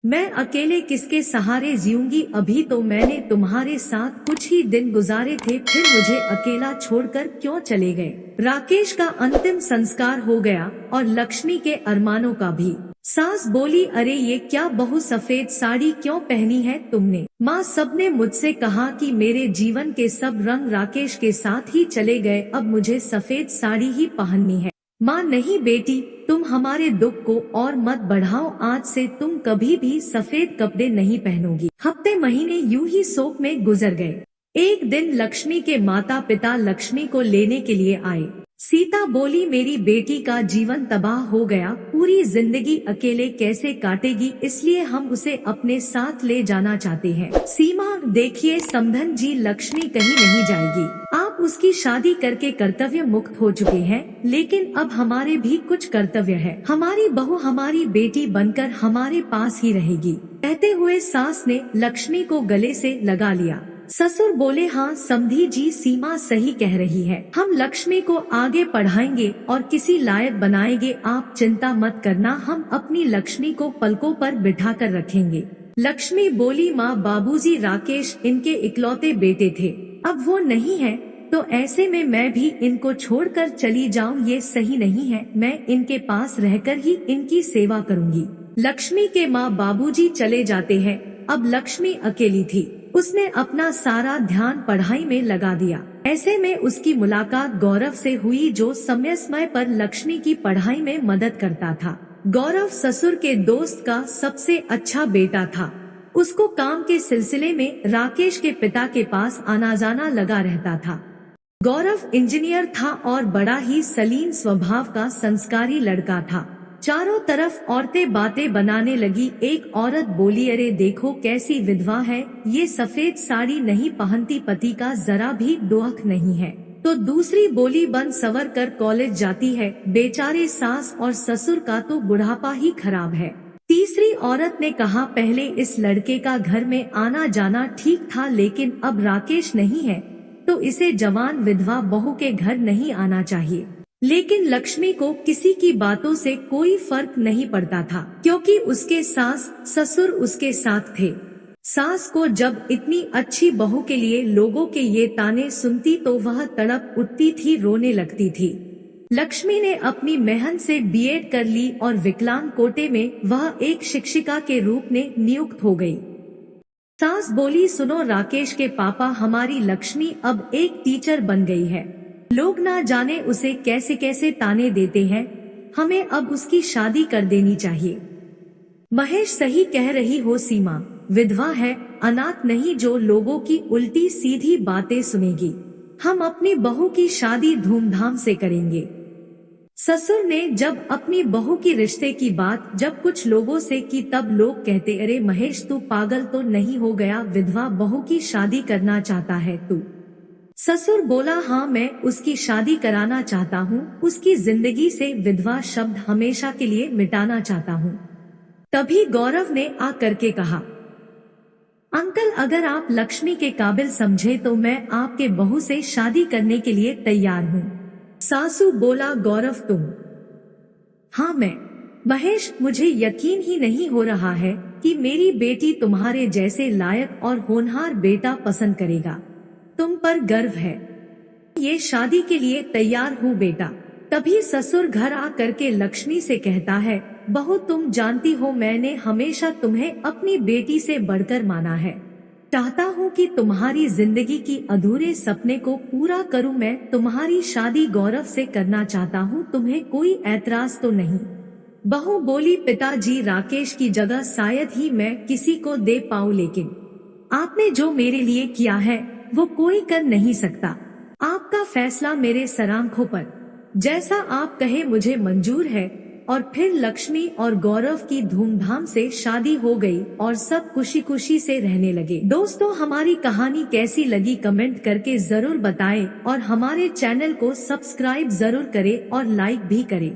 मैं अकेले किसके सहारे जीऊंगी, अभी तो मैंने तुम्हारे साथ कुछ ही दिन गुजारे थे, फिर मुझे अकेला छोड़कर क्यों चले गए। राकेश का अंतिम संस्कार हो गया और लक्ष्मी के अरमानों का भी। सास बोली, अरे ये क्या बहू, सफेद साड़ी क्यों पहनी है तुमने। माँ, सबने मुझसे कहा कि मेरे जीवन के सब रंग राकेश के साथ ही चले गए, अब मुझे सफेद साड़ी ही पहननी है। माँ, नहीं बेटी, तुम हमारे दुख को और मत बढ़ाओ, आज से तुम कभी भी सफेद कपड़े नहीं पहनोगी। हफ्ते महीने यूं ही शोक में गुजर गए। एक दिन लक्ष्मी के माता पिता लक्ष्मी को लेने के लिए आए। सीता बोली, मेरी बेटी का जीवन तबाह हो गया, पूरी जिंदगी अकेले कैसे काटेगी, इसलिए हम उसे अपने साथ ले जाना चाहते हैं। सीमा, देखिए समधन जी, लक्ष्मी कहीं नहीं जाएगी। आप उसकी शादी करके कर्तव्य मुक्त हो चुके हैं, लेकिन अब हमारे भी कुछ कर्तव्य है। हमारी बहू हमारी बेटी बनकर हमारे पास ही रहेगी। कहते हुए सास ने लक्ष्मी को गले से लगा लिया। ससुर बोले, हाँ समधी जी, सीमा सही कह रही है, हम लक्ष्मी को आगे पढ़ाएंगे और किसी लायक बनाएंगे, आप चिंता मत करना, हम अपनी लक्ष्मी को पलकों पर बिठा कर रखेंगे। लक्ष्मी बोली, माँ बाबूजी राकेश इनके इकलौते बेटे थे, अब वो नहीं है, तो ऐसे में मैं भी इनको छोड़कर चली जाऊं, ये सही नहीं है, मैं इनके पास रहकर ही इनकी सेवा करूंगी। लक्ष्मी के माँ बाबूजी चले जाते हैं, अब लक्ष्मी अकेली थी। उसने अपना सारा ध्यान पढ़ाई में लगा दिया। ऐसे में उसकी मुलाकात गौरव से हुई, जो समय समय पर लक्ष्मी की पढ़ाई में मदद करता था। गौरव ससुर के दोस्त का सबसे अच्छा बेटा था। उसको काम के सिलसिले में राकेश के पिता के पास आना जाना लगा रहता था। गौरव इंजीनियर था और बड़ा ही सलीन स्वभाव का संस्कारी लड़का था। चारों तरफ औरतें बातें बनाने लगी। एक औरत बोली, अरे देखो कैसी विधवा है, ये सफेद साड़ी नहीं पहनती, पति का जरा भी दुख नहीं है। तो दूसरी बोली, बन सवर कर कॉलेज जाती है, बेचारे सास और ससुर का तो बुढ़ापा ही खराब है। तीसरी औरत ने कहा, पहले इस लड़के का घर में आना जाना ठीक था, लेकिन अब राकेश नहीं है तो इसे जवान विधवा बहू के घर नहीं आना चाहिए। लेकिन लक्ष्मी को किसी की बातों से कोई फर्क नहीं पड़ता था, क्योंकि उसके सास ससुर उसके साथ थे। सास को जब इतनी अच्छी बहू के लिए लोगों के ये ताने सुनती तो वह तड़प उठती थी, रोने लगती थी। लक्ष्मी ने अपनी मेहनत से बीएड कर ली और विकलांग कोटे में वह एक शिक्षिका के रूप में नियुक्त हो गई। सास बोली, सुनो राकेश के पापा, हमारी लक्ष्मी अब एक टीचर बन गई है, लोग ना जाने उसे कैसे कैसे ताने देते हैं, हमें अब उसकी शादी कर देनी चाहिए। महेश, सही कह रही हो सीमा, विधवा है, अनाथ नहीं, जो लोगों की उल्टी सीधी बातें सुनेगी। हम अपनी बहू की शादी धूमधाम से करेंगे। ससुर ने जब अपनी बहू की रिश्ते की बात जब कुछ लोगों से की, तब लोग कहते, अरे महेश तू पागल तो नहीं हो गया, विधवा बहू की शादी करना चाहता है तू। ससुर बोला, हाँ मैं उसकी शादी कराना चाहता हूँ, उसकी जिंदगी से विधवा शब्द हमेशा के लिए मिटाना चाहता हूँ। तभी गौरव ने आ करके कहा, अंकल अगर आप लक्ष्मी के काबिल समझे तो मैं आपके बहू से शादी करने के लिए तैयार हूँ। सासू बोला, गौरव तुम? हाँ मैं। महेश, मुझे यकीन ही नहीं हो रहा है कि मेरी बेटी तुम्हारे जैसे लायक और होनहार बेटा पसंद करेगा, तुम पर गर्व है, ये शादी के लिए तैयार हूँ बेटा। तभी ससुर घर आ करके लक्ष्मी से कहता है, बहू तुम जानती हो मैंने हमेशा तुम्हें अपनी बेटी से बढ़कर माना है, चाहता हूँ कि तुम्हारी जिंदगी की अधूरे सपने को पूरा करूँ, मैं तुम्हारी शादी गौरव से करना चाहता हूँ, तुम्हें कोई ऐतराज तो नहीं। बहू बोली, पिताजी राकेश की जगह शायद ही मैं किसी को दे पाऊँ, लेकिन आपने जो मेरे लिए किया है वो कोई कर नहीं सकता, आपका फैसला मेरे सर आंखों पर, जैसा आप कहे मुझे मंजूर है। और फिर लक्ष्मी और गौरव की धूमधाम से शादी हो गई और सब खुशी खुशी से रहने लगे। दोस्तों, हमारी कहानी कैसी लगी कमेंट करके जरूर बताएं और हमारे चैनल को सब्सक्राइब जरूर करें और लाइक भी करें।